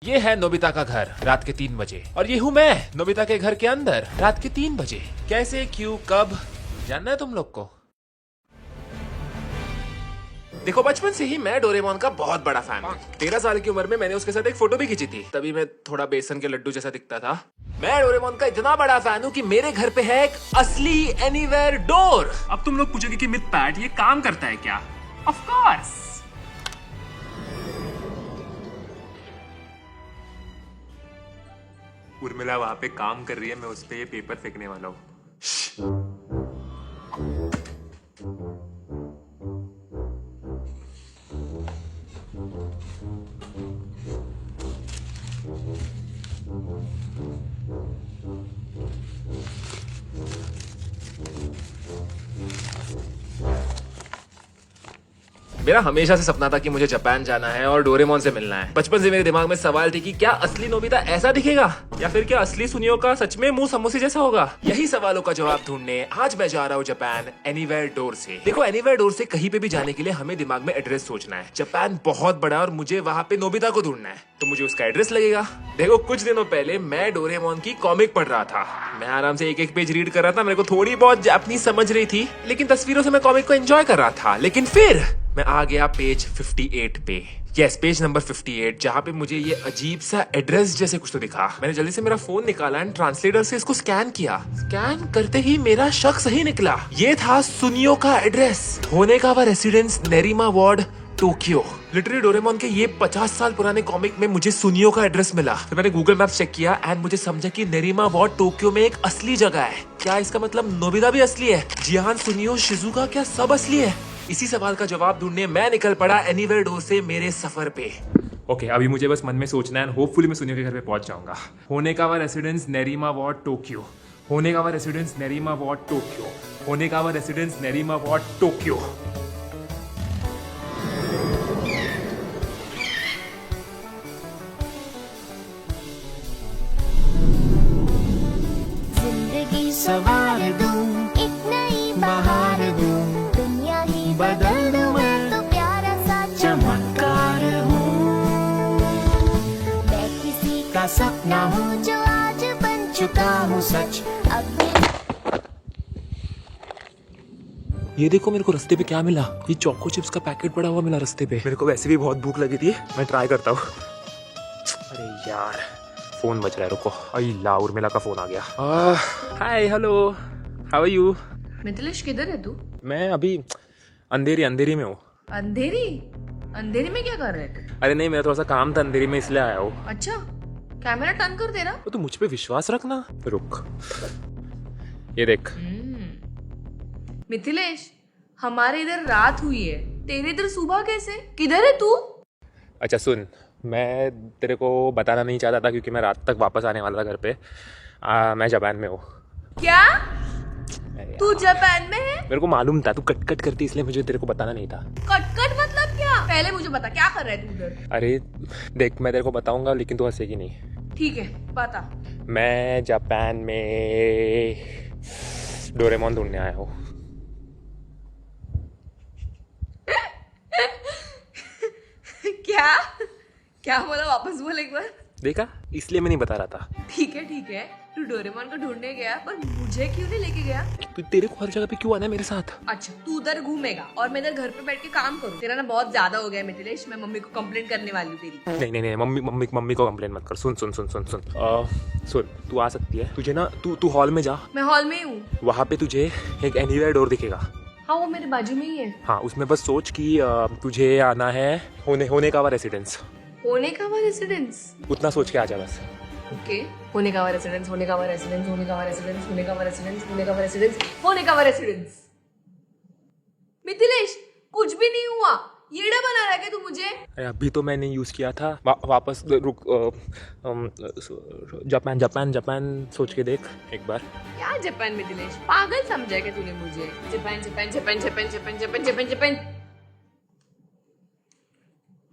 ये है नोबिता का घर रात के 3 बजे और ये हूँ मैं नोबिता के घर के अंदर रात के 3 बजे। कैसे, क्यों, कब, जानना है तुम लोग को? देखो, बचपन से ही मैं डोरेमोन का बहुत बड़ा फैन हूँ। 13 साल की उम्र में मैंने उसके साथ एक फोटो भी खींची थी, तभी मैं थोड़ा बेसन के लड्डू जैसा दिखता था। मैं डोरेमोन का इतना बड़ा फैन हूँ कि मेरे घर पे है एक असली एनीवेयर डोर। अब तुम लोग पूछोगे कि मिथ पैट ये काम करता है क्या? Of course. उर्मिला वहां पे काम कर रही है, मैं उस पे ये पेपर फेंकने वाला हूँ। मेरा हमेशा से सपना था कि मुझे जापान जाना है और डोरेमोन से मिलना है। बचपन से मेरे दिमाग में सवाल थी कि क्या असली नोबिता ऐसा दिखेगा या फिर क्या असली सुनियो का सच में मुंह समोसे जैसा होगा। यही सवालों का जवाब ढूंढने आज मैं जा रहा हूँ जापान एनीवेयर डोर से। देखो, एनीवेयर डोर से कहीं पे भी जाने के लिए हमें दिमाग में एड्रेस सोचना है। जापान बहुत बड़ा और मुझे वहाँ पे नोबिता को ढूंढना है, तो मुझे उसका एड्रेस लगेगा। देखो, कुछ दिनों पहले मैं डोरेमोन की कॉमिक पढ़ रहा था। मैं आराम से एक एक पेज रीड कर रहा था। मेरे को थोड़ी बहुत जापानीज समझ रही थी, लेकिन तस्वीरों से मैं कॉमिक को एंजॉय कर रहा था। लेकिन फिर मैं आ गया पेज 58 पे। यस, पेज नंबर 58, जहाँ पे मुझे ये अजीब सा एड्रेस जैसे कुछ तो दिखा। मैंने जल्दी से मेरा फोन निकाला एंड ट्रांसलेटर से इसको स्कैन किया। स्कैन करते ही मेरा शक सही निकला। ये था सुनियो का address, Honekawa residence, Nerima ward, Tokyo. Literally Doraemon के ये 50 साल पुराने कॉमिक में मुझे सुनियो का एड्रेस मिला। फिर मैंने गूगल मैप चेक किया एंड मुझे समझा कि नेरिमा वार्ड टोक्यो में एक असली जगह है। क्या इसका मतलब नोबिता भी असली है? जिहान, सुनियो, शिजुका, क्या सब असली है? इसी सवाल का जवाब ढूंढने मैं निकल पड़ा एनीवेयर डोर से मेरे सफर पे। ओके, अभी मुझे बस मन में सोचना है, होपफुली मैं सुनियो के घर पे पहुंच जाऊंगा। Honekawa residence, Nerima ward, Tokyo. Honekawa residence, Nerima ward, Tokyo. Honekawa residence, Nerima ward, Tokyo. जिंदगी सवार दूं, एक नई बहार दूं, दुनिया ही बदल दूं, मैं तो प्यारा सा चमत्कार हूँ। मैं किसी का सपना हूँ जो आज बन चुका हूँ सच। अब ये देखो, मेरे को रास्ते पे क्या मिला? ये चोको चिप्स का पैकेट पड़ा हुआ मिला रास्ते पे। मेरे को वैसे भी बहुत भूख लगी थी, मैं ट्राई करता हूँ। अरे यार, फोन बज रहा है, रुको। आई ला, उर्मिला का फोन आ गया। Hi, hello, how are you? Mithilesh, किधर है तू? मैं अभी अंधेरी में हूँ। अंधेरी? अंधेरी में क्या कर रहे थे? अरे नहीं, मेरा थोड़ा सा काम था अंधेरी में, इसलिए आया हूँ। अच्छा, कैमरा टर्न कर दे रहा। तो तू मुझ पे विश्वास रखना। रुक, ये देख। मिथिलेश, हमारे इधर रात हुई है, तेरे इधर सुबह कैसे? किधर है तू? अच्छा सुन, मैं तेरे को बताना नहीं चाहता था क्योंकि मैं रात तक वापस आने वाला था घर पे। मैं जापान में हूँ। क्या? तू जापान में है? मेरे को मालूम था तू कट कट करती, इसलिए मुझे तेरे को बताना नहीं था। कट कट मतलब क्या? पहले मुझे बता, क्या कर रहा है तू उधर? अरे देख, मैं तेरे को बताऊंगा लेकिन तू हंसेगी नहीं। ठीक है, बता। मैं जापान में डोरेमोन ढूंढने आया हूँ। क्या क्या बोला? वापस बोल एक बार। देखा, इसलिए मैं नहीं बता रहा था। ठीक है, तू डोरेमोन को ढूंढने गया, पर मुझे क्यों नहीं लेके गया? तू, तेरे को हर जगह पे क्यों आना है मेरे साथ? अच्छा, तू उधर घूमेगा और मैं इधर घर पे बैठ के काम करूँ? तेरा ना बहुत ज्यादा हो गया मिथिलेश, मैं मम्मी को कंप्लेंट करने वाली हूँ तेरी। नहीं, मम्मी को कंप्लेन मत कर। सुन, तू आ सकती है। तुझे ना, तू हॉल में जा। मैं हॉल में ही हूँ। वहाँ पे तुझे एक एनीवेयर डोर दिखेगा। हाँ, वो मेरे बाजू में ही है। हाँ, उसमें बस सोच कि तुझे आना है होनेकावा रेसिडेंस। Honekawa residence? उतना सोच के आ जा बस। Okay, Honekawa residence, Honekawa residence, Honekawa residence, Honekawa residence, Honekawa residence, Honekawa residence. Mithilesh, कुछ भी नहीं हुआ। येड़ा बना रहा है क्या तू मुझे? अरे अभी तो मैंने यूज किया था। वापस रुक। जापान सोच के देख एक बार। क्या जापान मिथिलेश? पागल समझा क्या तूने मुझे? Japan Japan Japan Japan Japan Japan Japan Japan.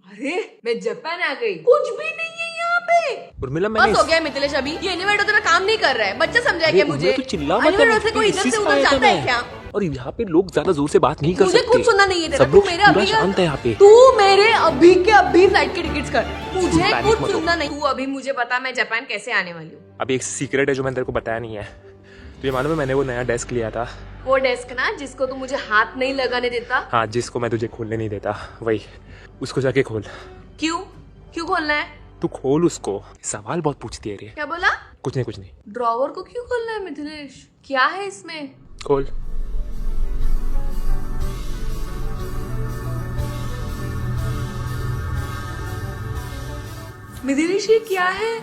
अरे मैं जापान आ गई। कुछ भी नहीं है यहाँ पे। उर्मिला, बस हो गया मिथिलेश, अभी ये एनीवेयर तेरा काम नहीं कर रहा है। बच्चा समझा क्या मुझे? तू चिल्ला मत। एनीवेयर से कोई इधर से उधर जाता है क्या? और यहाँ पे लोग ज्यादा जोर से बात नहीं कर मुझे सकते। कुछ सुनना नहीं है तेरा। सब तू लोग मेरे पूरा अभी शांत है यहाँ पे। तू मेरे अभी के अभी फ्लाइट के टिकट्स कर। मुझे पैनिक कुछ मत हो। सुनना नहीं। तू अभी मुझे बता मैं जापान कैसे आने वाली हूँ। अभी एक सीक्रेट है जो मैंने तेरे को बताया नहीं है। तुझे मालूम है मैंने वो नया डेस्क लिया था। वो डेस्क ना जिसको तू मुझे हाथ नहीं लगाने देता। हाँ, जिसको मैं तुझे खोलने नहीं देता, वही। उसको जाके खोल। क्यों क्यों खोलना है? तू खोल उसको। सवाल बहुत पूछती है रे। क्या बोला? कुछ नहीं। ड्रॉवर को क्यों खोलना है मिथिलेश? क्या है इसमें? खोल। मिथिलेश ये क्या है?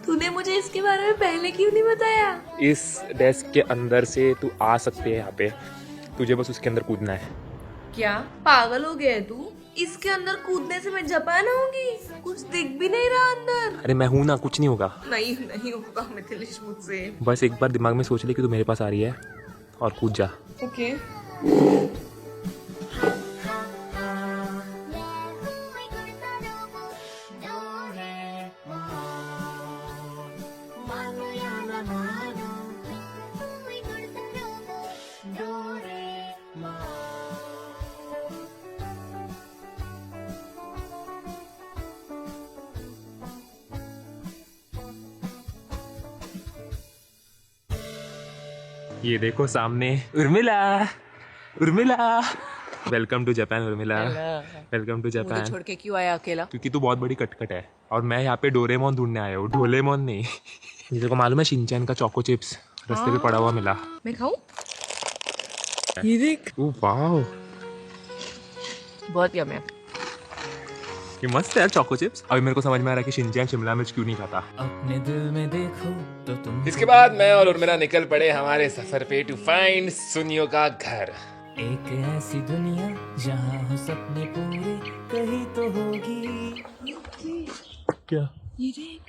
तूने मुझे इसके बारे में पहले क्यों नहीं बताया? इस डेस्क के अंदर से तू आ सकती है यहाँ पे। तुझे बस उसके अंदर कूदना है। क्या पागल हो गया है तू? इसके अंदर कूदने से मैं जापान आऊंगी? कुछ दिख भी नहीं रहा अंदर। अरे मैं हूं ना, कुछ नहीं होगा। नहीं होगा मिथिलेश मुझसे। बस एक बार दिमाग में सोच ले कि तू मेरे पास आ रही है और कूद जा। ओके। ये देखो सामने Urmila. Welcome to Japan Urmila. Welcome to मुझे जापान। छोड़ के क्यों आया अकेला? क्योंकि तू बहुत बड़ी कटकट है और मैं यहाँ पे डोरेमोन ढूंढने आया हूँ, डोरेमोन नहीं। जिसे को मालूम है शिनचैन का चोको चिप्स रास्ते पे पड़ा हुआ मिला। मैं खाऊं? ये देख, ओह वाओ, बहुत यम है। ये मस्त है यार चोको चिप्स। अभी मेरे को समझ में आ रहा है कि शिनचैन शिमला मिर्च क्यों नहीं खाता। अपने दिल में देखो तो तुम इसके बाद मैं और उर्मिला निकल पड़े हमारे सफर पे टू फाइंड सुनियो का घर। एक ऐसी दुनिया जहाँ हो सपने पूरे कहीं तो होगी। क्या? ये देख,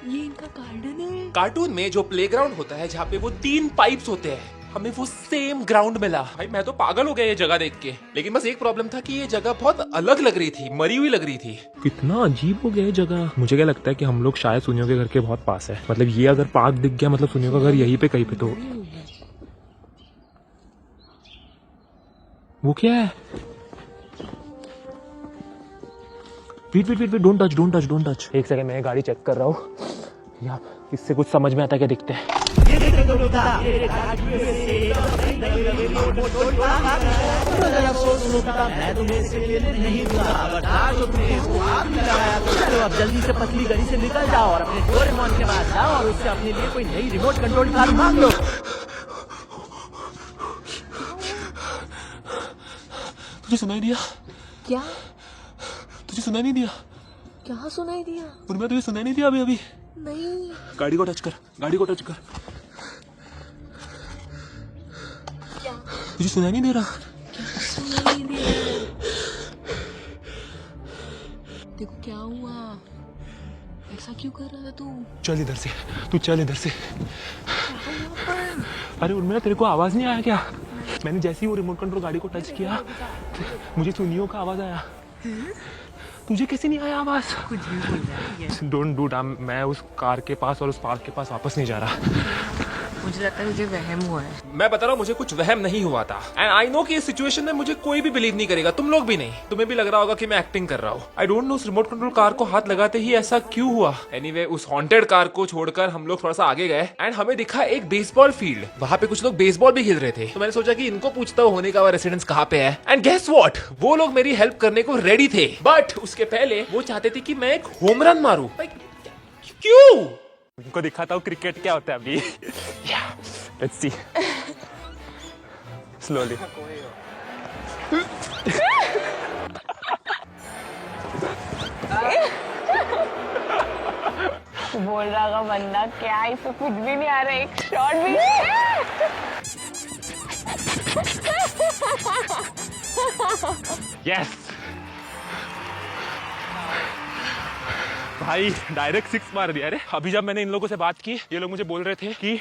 ये इनका गार्डन है। कार्टून में जो प्लेग्राउंड होता है जहाँ पे वो 3 पाइप्स होते हैं, हमें वो सेम ग्राउंड मिला। भाई मैं तो पागल हो गया ये जगह देख के। लेकिन बस एक प्रॉब्लम था कि ये जगह बहुत अलग लग रही थी, मरी हुई लग रही थी। कितना अजीब हो गया ये जगह। मुझे क्या लगता है कि हम लोग शायद सुनियो के घर के बहुत पास है। मतलब ये अगर पार्क दिख गया मतलब सुनियो का घर यहीं पे कहीं पे तो। वो क्या है? Wait, don't touch. एक सेकंड, मैं गाड़ी चेक कर रहा हूँ। यार इससे कुछ समझ में आता है क्या दिखते हैं। अब जल्दी से पतली गली से निकल जाओ और अपने डोरेमोन के पास जाओ और उससे अपने लिए कोई नई रिमोट कंट्रोल कार मांग लो। तुझे सुनाई दिया? क्या? तुझे सुनाई नहीं दिया? क्या सुनाई दिया? और मैं तुझे सुनाई नहीं दिया अभी? नहीं। गाड़ी को टच कर। क्या? तुझे सुनाई नहीं दे रहा? सुनाई नहीं दिया। देखो क्या हुआ? ऐसा क्यों कर रहा था तू? चल इधर से। अरे उनमें तेरे को आवाज नहीं आया क्या? मैंने जैसे ही वो रिमोट कंट्रोल गाड़ी को टच किया मुझे सुनियो का आवाज आया। तुझे कैसे नहीं आया आवाज? कुछ भी बोल रहा है। Don't do dam. मैं उस कार के पास और उस पार्क के पास वापस नहीं जा रहा। मुझे लगता है मुझे वहम हुआ है। मैं बता रहा हूँ मुझे कुछ वहम नहीं हुआ था। एंड आई नो कि इस सिचुएशन में मुझे कोई भी बिलीव नहीं करेगा, तुम लोग भी नहीं। तुम्हें भी लग रहा होगा कि मैं एक्टिंग कर रहा हूँ। आई डोंट नो उस रिमोट कंट्रोल कार को हाथ लगाते ही ऐसा क्यों हुआ। एनीवे उस हॉन्टेड कार को छोड़कर हम लोग थोड़ा सा आगे गए एंड हमें दिखा एक बेसबॉल फील्ड। वहां पे कुछ लोग बेसबॉल भी खेल रहे थे, तो मैंने सोचा कि इनको पूछता हूँ होने का रेसिडेंस कहाँ पे है। एंड गेस व्हाट, वो लोग मेरी हेल्प करने को रेडी थे, बट उसके पहले वो चाहते थे कि मैं एक होम रन मारूं। क्यों? उनको दिखाता हूँ क्रिकेट क्या होता है अभी। Let's see. Slowly. बोल रहा का बंदा क्या इसे कुछ भी नहीं आ रहा, एक शॉट भी Yes. भाई डायरेक्ट 6 मार दिया। अरे अभी जब मैंने इन लोगों से बात की, ये लोग मुझे बोल रहे थे कि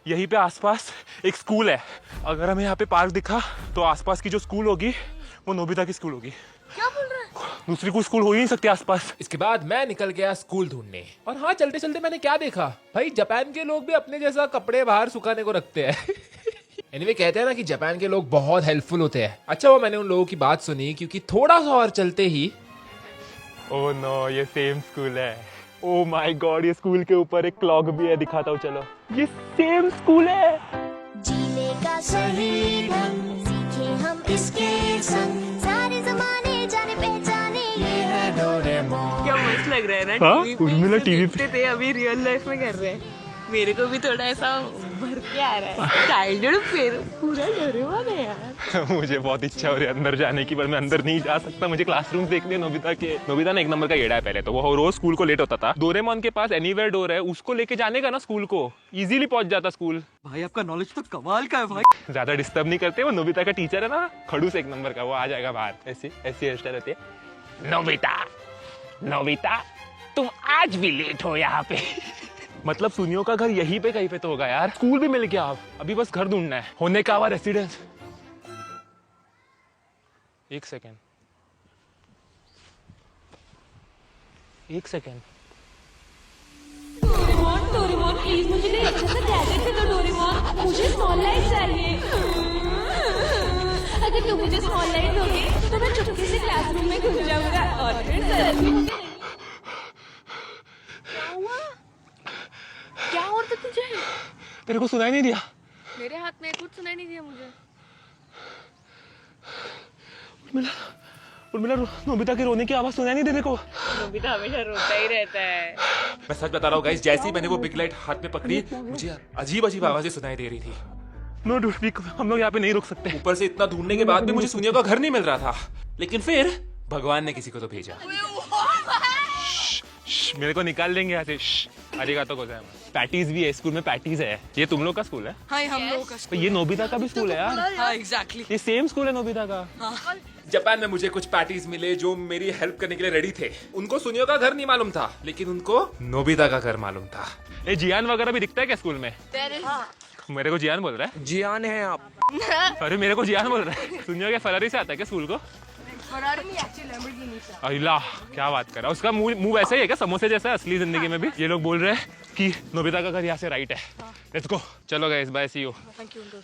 यहीं पे आसपास एक स्कूल है। अगर हमें यहाँ पे पार्क दिखा तो आसपास की जो स्कूल होगी वो नोबिता की स्कूल होगी। क्या बोल रहा है? दूसरी कोई स्कूल हो ही नहीं सकती आसपास। इसके बाद मैं निकल गया स्कूल ढूंढने, और हाँ चलते चलते मैंने क्या देखा भाई, जापान के लोग भी अपने जैसा कपड़े बाहर सुखाने को रखते हैं। एनीवे कहते हैं ना कि जापान के लोग बहुत हेल्पफुल होते हैं। अच्छा वो मैंने उन लोगों की बात सुनी, क्योंकि थोड़ा सा और चलते ही, ओह नो ये सेम स्कूल है। ओह माय गॉड, ये स्कूल के ऊपर एक क्लॉक भी है, दिखाता हूँ चलो। ये सेम स्कूल है। जीने का सही ढंग सीखे हम इसके संग, सारे जमाने जाने पहचाने ये है डोरेमोन। क्या मस्त लग रहा है ना। हाँ, टीवी उर्मिला पे टीवी देखते थे, अभी रियल लाइफ में कर रहे हैं। मेरे को भी थोड़ा ऐसा भर के आ रहा है। चाइल्डहुड फिर पूरा डोरेमोन है यार। मुझे बहुत इच्छा हो रही है अंदर जाने की, पर मैं अंदर नहीं जा सकता। मुझे क्लासरूम देखने नोबिता के। नोबिता ने एक नंबर का येड़ा है पहले तो, वो रोज स्कूल को लेट होता था। डोरेमोन के पास एनीवेयर डोर है, उसको लेके जाने का ना स्कूल को, इजीली पहुंच जाता स्कूल। भाई आपका नॉलेज तो कमाल का है भाई। ज्यादा डिस्टर्ब नहीं करते, वो नोबिता का टीचर है ना, खड़ूस एक नंबर का, वो आ जाएगा बाहर। ऐसी ऐसी हेयर स्टाइल रहती है। नोबिता नोबिता तुम आज भी लेट हो यहाँ पे। मतलब सुनियो का घर यहीं पे कहीं पे तो होगा यार। स्कूल भी मिल गया, अभी बस घर ढूंढना है। होने का हुआ रेसिडेंस। एक सेकेंड डोरेमोन प्लीज मुझे ना एक अच्छा गैजेट दे दो डोरेमोन, मुझे स्मॉल लाइट चाहिए। अगर तुम मुझे स्मॉल लाइट दोगे तो मैं चुपके से क्लासरूम में घुस जाऊंगा और फिर सर क्या हुआ था तुझे? तेरे को सुनाई नहीं दिया? मेरे हाथ में कुछ सुनाई नहीं दिया मुझे। उर्मिला नोबिता के रोने की आवाज सुनाई नहीं दे तेरे को? नोबिता हमेशा रोता ही रहता है। मैं सच बता रहा हूँ गाइस, जैसे ही मैंने वो बिग लाइट हाथ में पकड़ी, मुझे अजीब अजीब आवाजें सुनाई दे रही थी। नो डूड, हम लोग यहाँ पे नहीं रुक सकते। ऊपर से इतना ढूंढने के बाद भी मुझे सुनियो का घर नहीं मिल रहा था, लेकिन फिर भगवान ने किसी को तो भेजा। मेरे को निकाल देंगे यहाँ से। अरिगातो गोजाइमास। पैटीज भी है स्कूल में, पैटीज है। ये तुम लोग का स्कूल है? हाँ हम लोगों का तो ये नोबिता का भी स्कूल है यार। हाँ एग्जैक्टली। ये सेम स्कूल है नोबिता का। हाँ। जापान में मुझे कुछ पैटीज मिले जो मेरी हेल्प करने के लिए रेडी थे। उनको सुनियो का घर नहीं मालूम था, लेकिन उनको नोबिता का घर मालूम था। ये जियान वगैरह भी दिखता है क्या स्कूल में? मेरे को जियान बोल रहा है। जियान है आप? अरे मेरे को जियान बोल रहा है। सुनियो क्या फरारी से आता है क्या स्कूल को? अल्लाह क्या बात कर रहा है। उसका मुंह वैसा ही है क्या, समोसे जैसा है असली जिंदगी में भी? ये लोग बोल रहे हैं कि नोबिता का घर यहाँ से राइट है। Let's go. चलो गाइस, बाय, सी यू।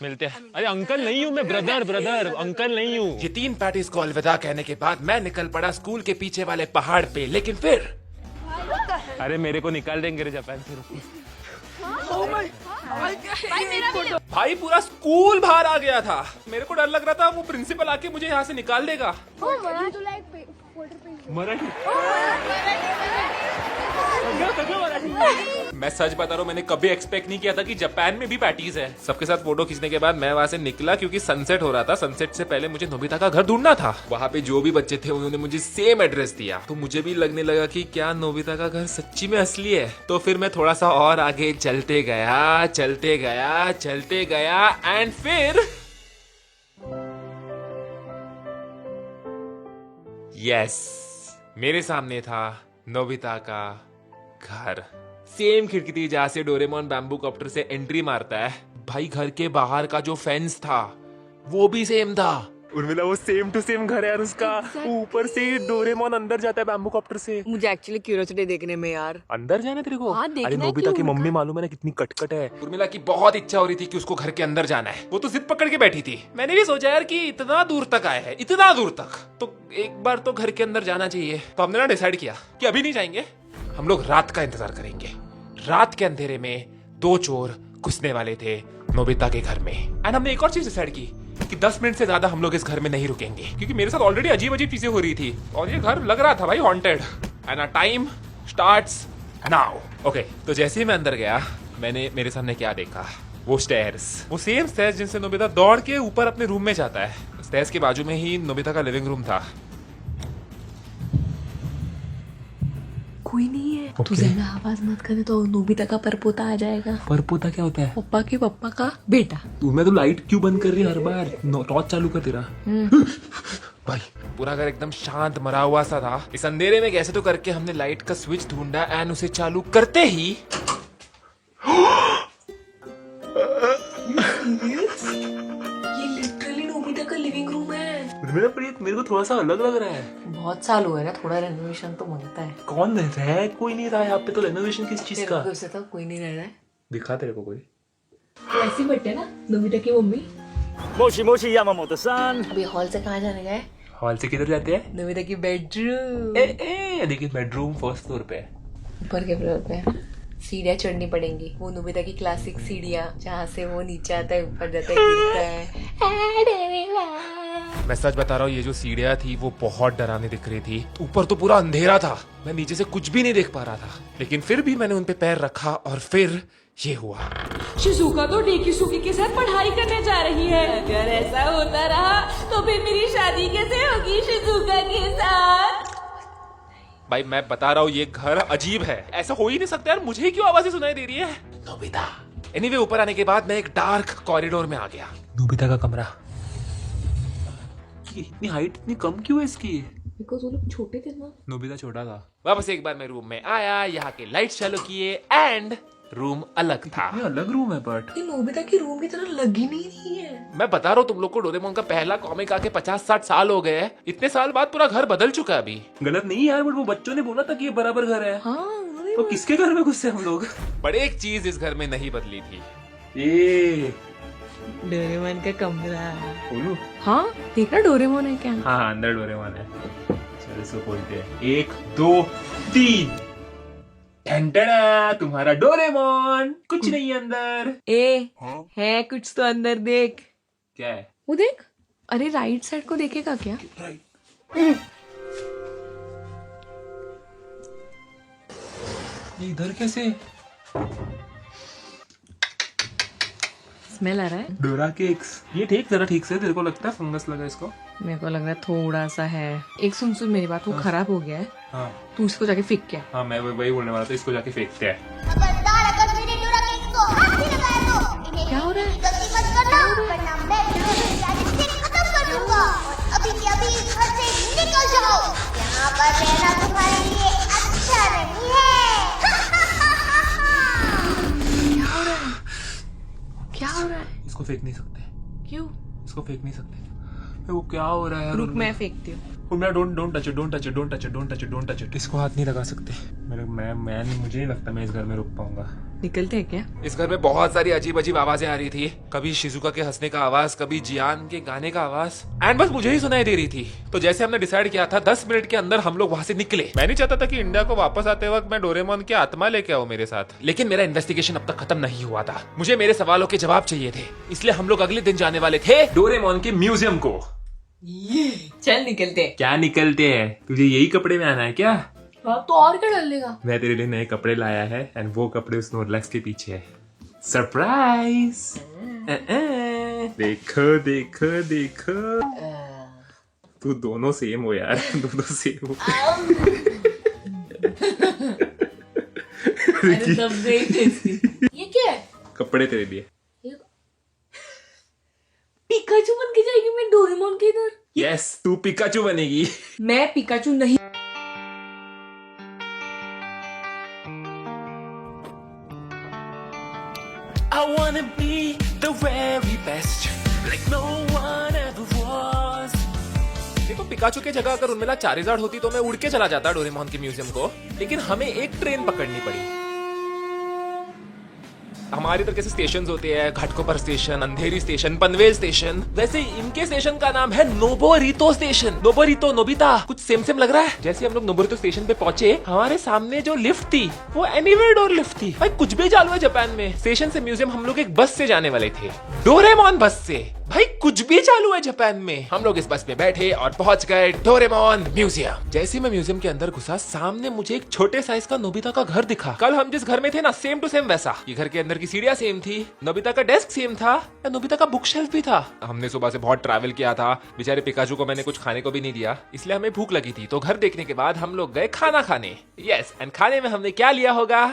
मिलते हैं। अरे अंकल नहीं हूँ मैं, ब्रदर अंकल नहीं हूँ। ये 3 पैटीज को अलविदा कहने के बाद मैं निकल पड़ा स्कूल के पीछे वाले पहाड़ पे, लेकिन फिर अरे मेरे को निकाल देंगे रे जापान से। भाई पूरा स्कूल बाहर आ गया था। मेरे को डर लग रहा था वो प्रिंसिपल आके मुझे यहाँ से निकाल देगा। मराठी। मैं सच बता रहा हूँ, मैंने कभी एक्सपेक्ट नहीं किया था कि जापान में भी पैटीज है। सबके साथ फोटो खींचने के बाद मैं वहाँ से निकला, क्योंकि सनसेट हो रहा था। सनसेट से पहले मुझे नोबिता का घर ढूंढना था। वहाँ पे जो भी बच्चे थे उन्होंने मुझे सेम एड्रेस दिया, तो मुझे भी लगने लगा कि क्या नोबिता का घर सच्ची में असली है। तो फिर मैं थोड़ा सा और आगे चलते गया एंड फिर यस, मेरे सामने था नोबिता का घर। सेम खिड़की थी जहां से डोरेमोन बैम्बू कॉप्टर से एंट्री मारता है। भाई घर के बाहर का जो फेंस था वो भी सेम था। उर्मिला वो सेम टू सेम घर है यार उसका। ऊपर से डोरेमोन अंदर जाता है बैम्बू कॉप्टर से। मुझे एक्चुअली क्यूरियोसिटी देखने में यार। अंदर जाना तेरे को? हाँ, देखना अरे है नोबिता की क्यों मम्मी मालूम है ना कितनी कटकट है। उर्मिला की बहुत इच्छा हो रही थी कि उसको घर के अंदर जाना है। वो तो जिद पकड़ के बैठी थी। मैंने भी सोचा यार कि इतना दूर तक आए हैं, इतना दूर तक, तो एक बार तो घर के अंदर जाना चाहिए। तो हमने ना डिसाइड किया कि अभी नहीं जाएंगे, हम लोग रात का इंतजार करेंगे। रात के अंधेरे में 2 चोर घुसने वाले थे नोबिता के घर में। एंड हमने एक और चीज डिसाइड की कि 10 मिनट से ज्यादा हम लोग इस घर में नहीं रुकेंगे, क्योंकि मेरे साथ ऑलरेडी अजीब अजीब चीजें हो रही थी और ये घर लग रहा था भाई haunted. And time starts now. Okay, तो जैसे ही मैं अंदर गया, मैंने मेरे सामने क्या देखा, वो स्टेयर्स, वो सेम स्टेयर्स जिनसे नोबिता दौड़ के ऊपर अपने रूम में जाता है। स्टेयर्स के बाजू में ही नोबिता का लिविंग रूम था। कोई नहीं है। तू ज्यादा आवाज मत करे तो नोबिता का परपोता आ जाएगा। परपोता क्या होता है? पप्पा का बेटा। मैं तो लाइट क्यों बंद कर रही है हर बार? टॉर्च चालू कर तेरा। भाई पूरा घर एकदम शांत मरा हुआ सा था। इस अंधेरे में कैसे तो करके हमने लाइट का स्विच ढूंढा एंड उसे चालू करते ही ये लिटरली नोबिता का लिविंग रूम है। मेरा प्रीत मेरे को थोड़ा सा अलग लग रहा है। बहुत साल हुए ना, थोड़ा रेनोवेशन तो मांगता है। कौन रह कोई नहीं रहा यहाँ पे, तो रेनोवेशन किस चीज का? उसे तो कोई नहीं रह रहा है। दिखा तेरे को कोई। ऐसी बैठे ना नोबिता की मम्मी। अभी हॉल से कहाँ जाने गए? हॉल से किधर जाते हैं? नोबिता की बेडरूम। देखिए बेडरूम फर्स्ट फ्लोर पे है। ऊपर के फ्लोर पे सीढ़ियाँ चढ़नी पड़ेंगी, वो नोबिता की क्लासिक सीढ़ियाँ जहाँ से वो नीचे आता है, ऊपर जाता है, गिरता है। मैं सच बता रहा हूँ, ये जो सीढ़ियाँ थी वो बहुत डरावनी दिख रही थी। ऊपर तो पूरा अंधेरा था, मैं नीचे से कुछ भी नहीं देख पा रहा था, लेकिन फिर भी मैंने उन पे पैर रखा और फिर ये हुआ। शिजुका तो डेकिसुकी के साथ पढ़ाई करने जा रही है। अगर ऐसा होता रहा तो फिर मेरी शादी कैसे होगी शिजुका के साथ? भाई मैं बता रहा हूँ ये घर अजीब है, ऐसा हो ही नहीं सकता यार। मुझे ही क्यों आवाजें सुनाई दे रही है? नोबिता। एनीवे ऊपर आने के बाद मैं एक डार्क कॉरिडोर में आ गया। नोबिता का कमरा। इतनी हाइट इतनी कम क्यों है इसकी? बिकॉज़ वो लोग छोटे थे ना। नोबिता छोटा था। वापस एक बार मैं रूम में आया, यहाँ के लाइट्स चालू किए एंड रूम अलग था। ये अलग रूम है बट ये नोबिता की रूम की तरह लग ही नहीं रही है। मैं बता रहा हूँ तुम लोग को, डोरेमोन का पहला कॉमिक आके 50-60 साल हो गए हैं। इतने साल बाद पूरा घर बदल चुका है। अभी गलत नहीं यार, बट वो बच्चों ने बोला था कि ये बराबर घर है। हाँ, तो किसके घर में घुसे हम लोग? बट एक चीज इस घर में नहीं बदली थी। डोरेमोन का कमरा। बोलू? हाँ देखना डोरेमोन है क्या? हाँ अंदर डोरेमोन है। चलो इसको खोलते हैं। 1 2 3। तुम्हारा डोरेमोन। कुछ नहीं है अंदर। है कुछ तो अंदर, देख। क्या है? वो देख। अरे राइट साइड को देखेगा क्या? ये इधर कैसे? स्मेल आ रहा है। डोरा केक्स। ये ठीक जरा ठीक से, तेरे को लगता है फंगस लगा इसको? मेरे को लग रहा है थोड़ा सा है। एक सुन मेरी बात, वो खराब हो गया है। हाँ तू इसको जाके फेंक के आ। हाँ मैं वही बोलने वाला था, इसको जाके फेंकते हैं। खबरदार, अगर मेरे डोरा केक को हाथ भी लगाया तो इन्हें क्या हो रहा है? गलती मत करना, वरना मैं डोरा केक खत्म कर दूंगा। अभी के अभी इस घर से निकल जाओ, यहाँ पर रहना तुम्हारे लिए अच्छा नहीं है। क्या हो रहा है? इसको फेंक नहीं सकते। क्यों? इसको फेंक नहीं सकते। वो क्या हो रहा है? रुक मैं फेंकती हूँ। Don't touch it. इसको हाथ नहीं लगा सकते। मुझे नहीं लगता मैं इस घर में रुक पाऊंगा। निकलते हैं क्या? इस घर में बहुत सारी अजीब अजीब आवाजें आ रही थी। कभी शिजुका के हंसने का आवाज, कभी जियान के गाने का आवाज, एंड बस मुझे ही सुनाई दे रही थी। तो जैसे हमने डिसाइड किया था 10 मिनट के अंदर हम लोग वहां से निकले। मैं नहीं चाहता था कि इंडिया को वापस आते वक्त मैं डोरेमोन की आत्मा लेके आऊं मेरे साथ, लेकिन मेरा इन्वेस्टिगेशन अब तक खत्म नहीं हुआ था। मुझे मेरे सवालों के जवाब चाहिए थे, इसलिए हम लोग अगले दिन जाने वाले थे डोरेमोन के म्यूजियम को। चल निकलते हैं। क्या निकलते हैं? तुझे यही कपड़े में आना है क्या? हाँ तो और क्या डालेगा? मैं तेरे लिए नए कपड़े लाया है एंड वो कपड़े उस स्नोरलैक्स के पीछे है। सरप्राइज। देखो देखो देखो, तू दोनों सेम हो यार, दोनों सेम हो। अरे दब गई थी इसकी। ये क्या है? कपड़े तेरे लिए। पिकाचू बन के जाएगी मैं डोरेमोन के इधर। यस तू पिकाचू बनेगी। मैं पिकाचू नहीं। I wanna be the very best, like no one ever was. देखो पिकाचू के जगह अगर उनमें चारिज़ार्ड होती तो मैं उड़ के चला जाता डोरेमोन के म्यूजियम को, लेकिन हमें एक ट्रेन पकड़नी पड़ी। हमारे इधर कैसे स्टेशन होते हैं, घाटकोपर स्टेशन, अंधेरी स्टेशन, पनवेल स्टेशन, वैसे इनके स्टेशन का नाम है नोबोरितो स्टेशन। नोबोरितो, नोबिता, कुछ सेम सेम लग रहा है। जैसे हम लोग नोबोरितो स्टेशन पे पहुंचे, हमारे सामने जो लिफ्ट थी वो एनीवेयर डोर लिफ्ट थी। भाई कुछ भी चालू है जापान में। स्टेशन से म्यूजियम हम लोग एक बस से जाने वाले थे, डोरेमोन बस से। भाई कुछ भी चालू है जापान में। हम लोग इस बस में बैठे और पहुंच गए डोरेमोन म्यूजियम। जैसे मैं म्यूजियम के अंदर घुसा, सामने मुझे एक छोटे साइज का नोबिता का घर दिखा। कल हम जिस घर में थे ना, सेम टू सेम वैसा। ये घर के अंदर की सीढ़ियां सेम थी, नोबिता का डेस्क सेम था, नोबिता का बुक शेल्फ भी था। हमने सुबह से बहुत ट्रैवल किया था, बेचारे पिकाचू को मैंने कुछ खाने को भी नहीं दिया, इसलिए हमें भूख लगी थी। तो घर देखने के बाद हम लोग गए खाना खाने। यस, एंड खाने में हमने क्या लिया होगा?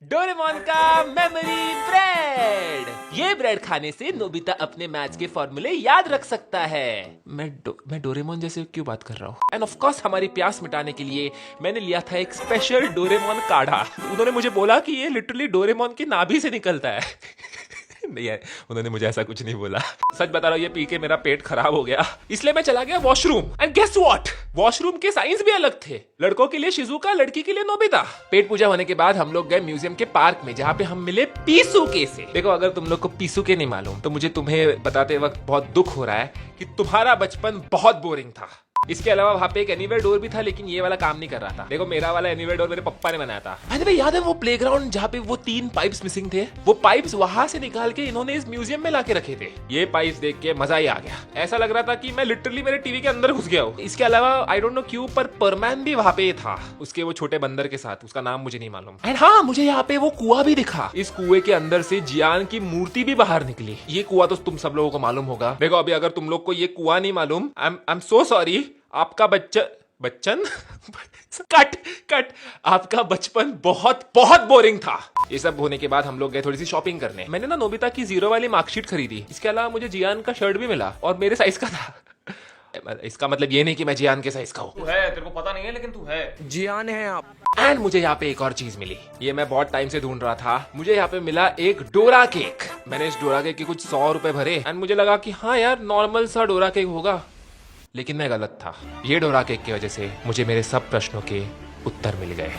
डोरेमोन का मेमोरी ब्रेड। ये ब्रेड खाने से नोबिता अपने मैथ्स के फॉर्मूले याद रख सकता है। मैं डोरेमोन जैसे क्यों बात कर रहा हूँ? एंड ऑफ कोर्स हमारी प्यास मिटाने के लिए मैंने लिया था एक स्पेशल डोरेमोन काढ़ा। उन्होंने मुझे बोला कि ये लिटरली डोरेमोन की नाभि से निकलता है। नहीं है, उन्होंने मुझे ऐसा कुछ नहीं बोला। सच बता रहा हूँ, ये पी के मेरा पेट खराब हो गया, इसलिए मैं चला गया washroom. And guess what, washroom के साइंस भी अलग थे। लड़कों के लिए शिजुका, लड़की के लिए नोबिता। पेट पूजा होने के बाद हम लोग गए म्यूजियम के पार्क में, जहाँ पे हम मिले पीसूके से। देखो, अगर तुम लोग को पीसूके नहीं मालूम तो मुझे तुम्हें बताते वक्त बहुत दुख हो रहा है कि तुम्हारा बचपन बहुत बोरिंग था। इसके अलावा वहाँ पे एक एनीवेयर डोर भी था, लेकिन ये वाला काम नहीं कर रहा था। देखो, मेरा वाला एनीवेयर डोर मेरे पप्पा ने बनाया था। भाई याद है वो प्लेग्राउंड जहाँ पे वो 3 पाइप्स मिसिंग थे? वो पाइप्स वहां से निकाल के इन्होंने इस म्यूजियम में लाके रखे थे। ये पाइप्स देख के मजा ही आ गया, ऐसा लग रहा था कि मैं लिटरली मेरे टीवी के अंदर घुस गया हूँ। इसके अलावा आई डोंट नो क्यों, पर परमैन भी वहाँ पे था, उसके वो छोटे बंदर के साथ, उसका नाम मुझे नहीं मालूम। एंड हाँ, मुझे यहाँ पे वो कुआं भी दिखा। इस कुएं के अंदर से जियान की मूर्ति भी बाहर निकली। ये कुआं तो तुम सब लोगों को मालूम होगा। देखो, अभी अगर तुम लोग को ये कुआं नहीं मालूम, आई एम सो सॉरी। आपका बच्चन कट आपका बचपन बहुत बहुत बोरिंग था। ये सब होने के बाद हम लोग गए थोड़ी सी शॉपिंग करने। मैंने ना नोबिता की 0 वाली मार्कशीट खरीदी। इसके अलावा मुझे जियान का शर्ट भी मिला और मेरे साइज का था। इसका मतलब ये नहीं कि मैं जियान के साइज का हूँ। तू है, तेरे को पता नहीं है, लेकिन तू है। जियान है आप। एंड मुझे यहाँ पे एक और चीज मिली, ये मैं बहुत टाइम से ढूंढ रहा था। मुझे यहाँ पे मिला एक डोरा केक। मैंने इस डोरा केक के कुछ 100 रुपए भरे एंड मुझे लगा कि हाँ यार, नॉर्मल सा डोरा केक होगा, लेकिन मैं गलत था। ये डोरा केक की वजह से मुझे मेरे सब प्रश्नों के उत्तर मिल गए।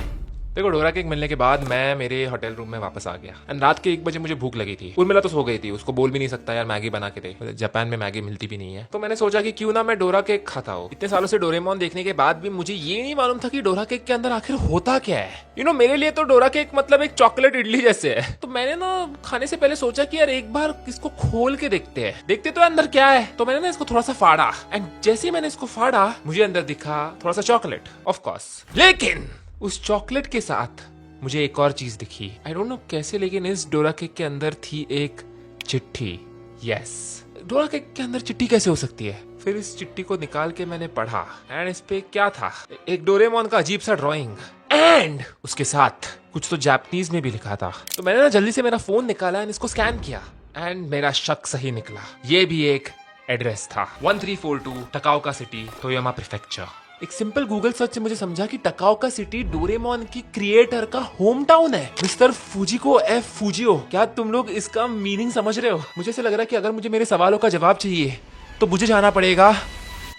देखो, डोरा केक मिलने के बाद मैं मेरे होटल रूम में वापस आ गया एंड रात के 1 बजे मुझे भूख लगी थी। उर्मिला तो सो गई थी, उसको बोल भी नहीं सकता यार मैगी बना के दे, जापान में मैगी मिलती भी नहीं है। तो मैंने सोचा कि क्यों ना मैं डोरा केक खाता हूँ। इतने सालों से डोरेमोन देखने के बाद भी मुझे ये नहीं मालूम था कि डोरा केक के अंदर आखिर होता क्या है। मेरे लिए तो डोरा केक मतलब एक चॉकलेट इडली जैसे है। तो मैंने ना खाने से पहले सोचा कि यार एक बार इसको खोल के देखते तो अंदर क्या है। तो मैंने ना इसको थोड़ा सा फाड़ा एंड जैसे ही मैंने इसको फाड़ा, मुझे अंदर दिखा थोड़ा सा चॉकलेट, ऑफ कोर्स। लेकिन उस चॉकलेट के साथ मुझे एक और चीज दिखी। आई डोंट नो कैसे, लेकिन इस डोरा केक के अंदर थी एक चिट्ठी। यस, डोरा केक के अंदर चिट्ठी कैसे हो सकती है? फिर इस चिट्ठी को निकाल के मैंने पढ़ा एंड इस पे क्या था, एक डोरेमोन का अजीब सा ड्राइंग एंड उसके साथ कुछ तो जापानीज में भी लिखा था। तो मैंने ना जल्दी से मेरा फोन निकाला एंड इसको स्कैन किया एंड मेरा शक सही निकला। ये भी एक एड्रेस था, 1342 टकाओका सिटी, तोयोमा प्रीफेक्चर। एक सिंपल गूगल सर्च से मुझे समझा कि टकाओका सिटी डोरेमोन की क्रिएटर का होम टाउन है, मिस्टर फूजिको एफ फूजियो। क्या तुम लोग इसका मीनिंग समझ रहे हो? मुझे ऐसा लग रहा है कि अगर मुझे मेरे सवालों का जवाब चाहिए तो मुझे जाना पड़ेगा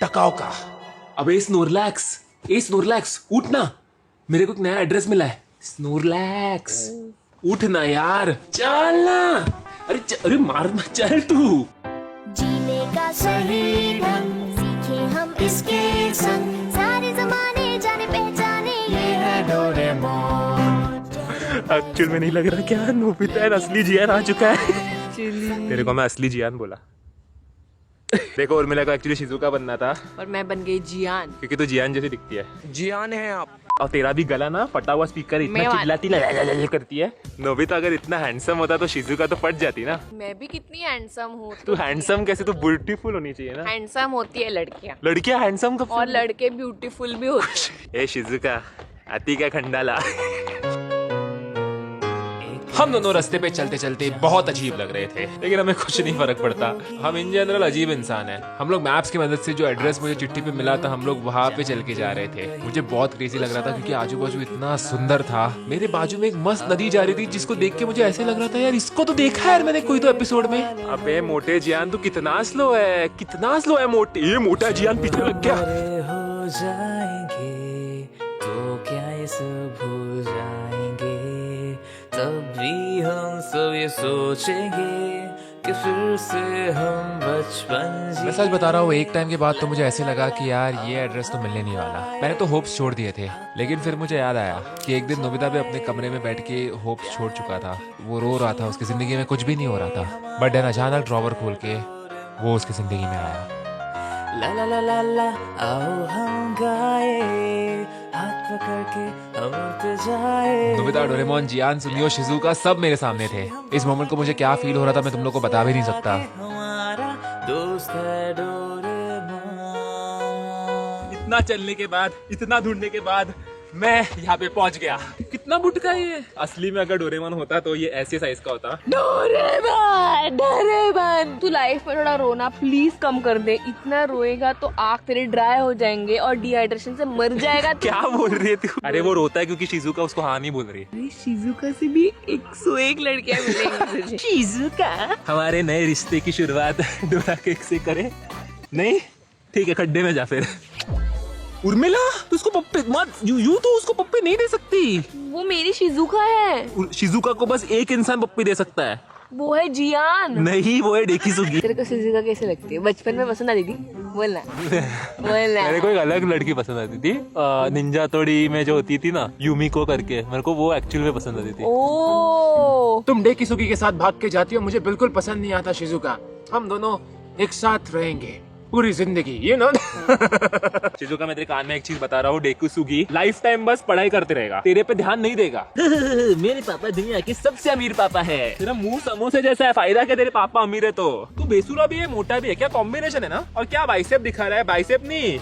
टकाओका। अबे स्नोरलैक्स उठ ना, मेरे को एक नया एड्रेस मिला है। स्नोरलैक्स उठ ना यार, चल ना। अरे मार मत, चल तू। जीने का सही ढंग सीखे हम इसके संग, सारे जमाने जाने पहचाने ये है डोरेमोन। एक्चुअल में नहीं लग रहा क्या नोबिता असली जियान आ चुका है? तेरे को मैं असली जियान बोला। देखो, उर्मिला को एक्चुअली शिजुका बनना था और मैं बन गई जियान, क्योंकि तू जियान जैसी दिखती है। जियान है आप। और तेरा भी गला ना फटा हुआ स्पीकर इतना चिल्लाती करती है। नोबिता अगर इतना हैंडसम होता तो शिजुका तो फट जाती ना। मैं भी कितनी हैंडसम हूँ। तू हैंडसम कैसे, तू ब्यूटीफुल होनी चाहिए ना। हैंडसम होती है लड़कियां हैंडसम कब? और लड़के ब्यूटीफुल भी होते हैं। ए शिजुका, आती क्या खंडाला। हम दोनों रास्ते पे चलते चलते बहुत अजीब लग रहे थे, लेकिन हमें कुछ नहीं फर्क पड़ता। हम इन जनरल अजीब इंसान हैं। हम लोग मैप्स की मदद से जो एड्रेस मुझे चिट्ठी पे मिला था, हम लोग वहाँ पे चल के जा रहे थे। मुझे बहुत क्रेजी लग रहा था क्योंकि आजू बाजू इतना सुंदर था। मेरे बाजू में एक मस्त नदी जा रही थी जिसको देख के मुझे ऐसे लग रहा था यार इसको तो देखा है यार मैंने कोई तो एपिसोड में। अबे मोटे जियान, तू कितना स्लो है मोटे। ये मोटा जियान पीछे लग गया। बड़े हो जाएंगे तो क्या ये सब भूल जाएंगे, तब भी हम सब ये सोचेंगे कि फिर से हम बचपन। मैं सच बता रहा हूँ, एक टाइम के बाद तो मुझे ऐसे लगा कि यार ये एड्रेस तो मिलने नहीं वाला। मैंने तो होप्स छोड़ दिए थे, लेकिन फिर मुझे याद आया कि एक दिन नोबिता भी अपने कमरे में बैठ के होप्स छोड़ चुका था। वो रो रहा था, उसकी जिंदगी में कुछ भी नहीं हो रहा था। बट देन अचानक ड्रॉवर खोल के वो उसकी जिंदगी में आया। ला ला ला ला ला, आओ हम गाए, हाथ पकड़ के हम उड़ते जाए। नोबिता, डोरेमोन, जियान, सुनियो, शिजुका सब मेरे सामने थे। इस मोमेंट को मुझे क्या फील हो रहा था मैं तुम लोग को बता भी नहीं सकता। हमारा दोस्त है डोरेमोन। इतना चलने के बाद, इतना ढूंढने के बाद मैं यहाँ पे पहुंच गया। कितना बुटका है ये। असली में अगर डोरेमोन होता तो ये ऐसे साइज का होता। डोरेमोन, डोरेमोन, तू लाइफ में थोड़ा रोना प्लीज कम कर दे। इतना रोएगा तो आँख तेरे ड्राई हो जाएंगे और डिहाइड्रेशन से मर जाएगा तू। क्या बोल रही है तू? अरे वो रोता है क्योंकि शिजुका उसको हाँ नहीं बोल रही है। अरे शिजुका से भी 101 लड़कियां मिलेंगी तुझे। शिजुका, हमारे नए रिश्ते की शुरुआत डोरा केक से करे। नहीं ठीक है, खड्डे में जा फिर। उर्मिला, तू उसको पप्पे मत, यू तो उसको पप्पे नहीं दे सकती। वो मेरी शिजुका है। शिजुका को बस एक इंसान पप्पी दे सकता है। वो है जियान। नहीं, वो है डेकिसुगी। तेरे को शिजुका कैसे लगती है? बचपन में पसंद आती थी? बोलना बोलना। मेरे को एक अलग लड़की पसंद आती थी, निंजा तोड़ी में जो होती थी ना, यूमिको करके, मेरे को वो एक्चुअल में पसंद आती थी। ओ, तुम डेकिसुगी के साथ भाग के जाती हो, मुझे बिल्कुल पसंद नहीं आता शिजुका। हम दोनों एक साथ रहेंगे पूरी जिंदगी, यू नो। शिजुका, मैं तेरे कान में एक चीज बता रहा हूँ, डेकुसुगी लाइफ टाइम बस पढ़ाई करते रहेगा, तेरे पे ध्यान नहीं देगा। मेरे पापा दुनिया के सबसे अमीर पापा है। तेरा मुंह समोसे जैसा है, फायदा क्या तेरे पापा अमीर है तो? तू बेसुरा भी है, मोटा भी है, क्या कॉम्बिनेशन है ना। और क्या बाइसेप दिखा रहा है? बाइसेप नहीं,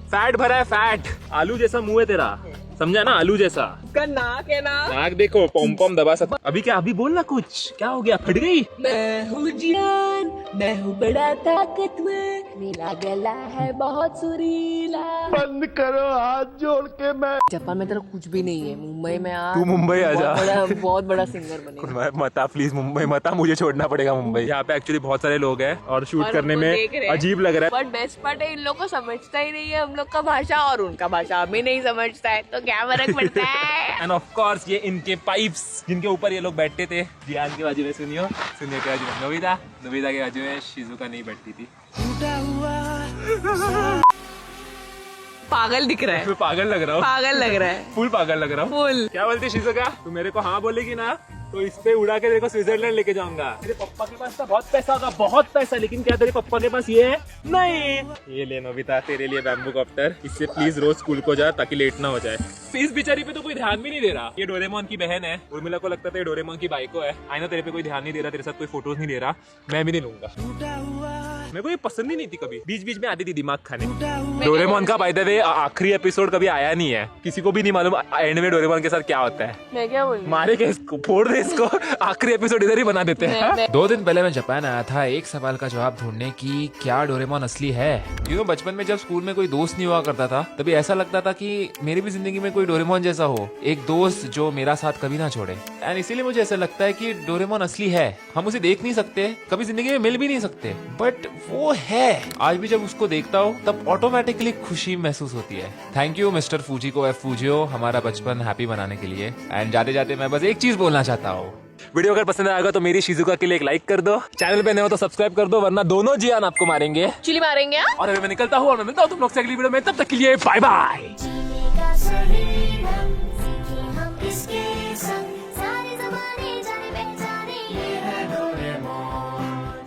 फैट भरा है, फैट। आलू जैसा मुंह है तेरा, समझा ना, आलू जैसा। उसका नाक है ना। नाक देखो, पॉम पॉम दबा सकता। अभी क्या, अभी बोलना कुछ, क्या हो गया? फट गई? मैं हूँ जियान, मैं हूँ बड़ा ताकतवर, मेरा गला है बहुत सुरीला। बंद करो हाथ जोड़ के। मैं जापान में तेरा कुछ भी नहीं है। मुंबई में आ, तू मुंबई आ जा। बहुत बड़ा सिंगर बनेगा। मता प्लीज, मुंबई मता, मुझे छोड़ना पड़ेगा मुंबई। यहाँ पे एक्चुअली बहुत सारे लोग हैं और शूट और करने उनको में देख रहे हैं। अजीब लग रहा है। बट बेस्ट पार्ट है, इन लोग को समझता ही नहीं है हम लोग का भाषा, और उनका भाषा हमें नहीं समझता है, तो क्या फर्क पड़ता है। एंड ऑफ कोर्स ये इनके पाइप्स जिनके ऊपर ये लोग बैठते थे। जियान के बाजू में सुनियो, सुनियो के बाजू में नोबिता, नोबिता के बाजू में शिजुका नहीं बैठती थी। पागल दिख रहा है, मैं पागल लग रहा हूँ, पागल लग रहा है, फुल पागल लग रहा हूँ। फुल। क्या बोलती है शिजुका? तू मेरे को हाँ बोलेगी ना तो इस पे उड़ा के तेरे को स्विट्जरलैंड लेके जाऊंगा। तेरे पापा के पास तो बहुत पैसा होगा, बहुत पैसा, लेकिन क्या तेरे पापा के पास ये है? नहीं। ये ले नोबिता, तेरे लिए बैम्बू कॉप्टर, इससे प्लीज रोज स्कूल को जा ताकि लेट ना हो जाए। इस बेचारी पे तो कोई ध्यान भी नहीं दे रहा। ये डोरेमोन की बहन है, उर्मिला को लगता था ये डोरेमोन की बाइको है। आई नो तेरे पे कोई ध्यान नहीं दे रहा, तेरे साथ कोई फोटोज नहीं ले रहा, मैं भी नहीं लूंगा। मेरे को ये पसंद ही नहीं थी, कभी बीच बीच में आती थी दिमाग खाने। डोरेमोन का बाय द वे आखिरी एपिसोड कभी आया नहीं है, किसी को भी नहीं मालूम एंड में डोरेमोन के साथ क्या होता है। मैं क्या बोल, मारे के इसको, फोड़ दे इसको, आखिरी एपिसोड इधर ही बना देते हैं। 2 दिन पहले मैं जापान आया था एक सवाल का जवाब ढूंढने की, क्या डोरेमोन असली है? क्योंकि बचपन में जब स्कूल में कोई दोस्त नहीं हुआ करता था, तभी ऐसा लगता था कि मेरी भी जिंदगी में कोई डोरेमोन जैसा हो, एक दोस्त जो मेरा साथ कभी ना छोड़े। एंड इसीलिए मुझे ऐसा लगता है कि डोरेमोन असली है। हम उसे देख नहीं सकते, कभी जिंदगी में मिल भी नहीं सकते, बट वो है। आज भी जब उसको देखता हूँ तब ऑटोमेटिकली खुशी महसूस होती है। थैंक यू मिस्टर फूजी को, एफ फूजियो, हमारा बचपन हैप्पी बनाने के लिए। एंड जाते जाते मैं बस एक चीज बोलना चाहता हूँ, वीडियो अगर पसंद आएगा तो मेरी शिजुका के लिए एक लाइक कर दो, चैनल पे नए हो तो सब्सक्राइब कर दो, वरना दोनों जियान आपको मारेंगे। चिली मारेंगे आप? और अभी मैं निकलता हूँ और मैं मिलता हूँ तुम लोग से अगली वीडियो में, तब तक के लिए बाय बाय। जीने का सही ढंग सीखे हम इसके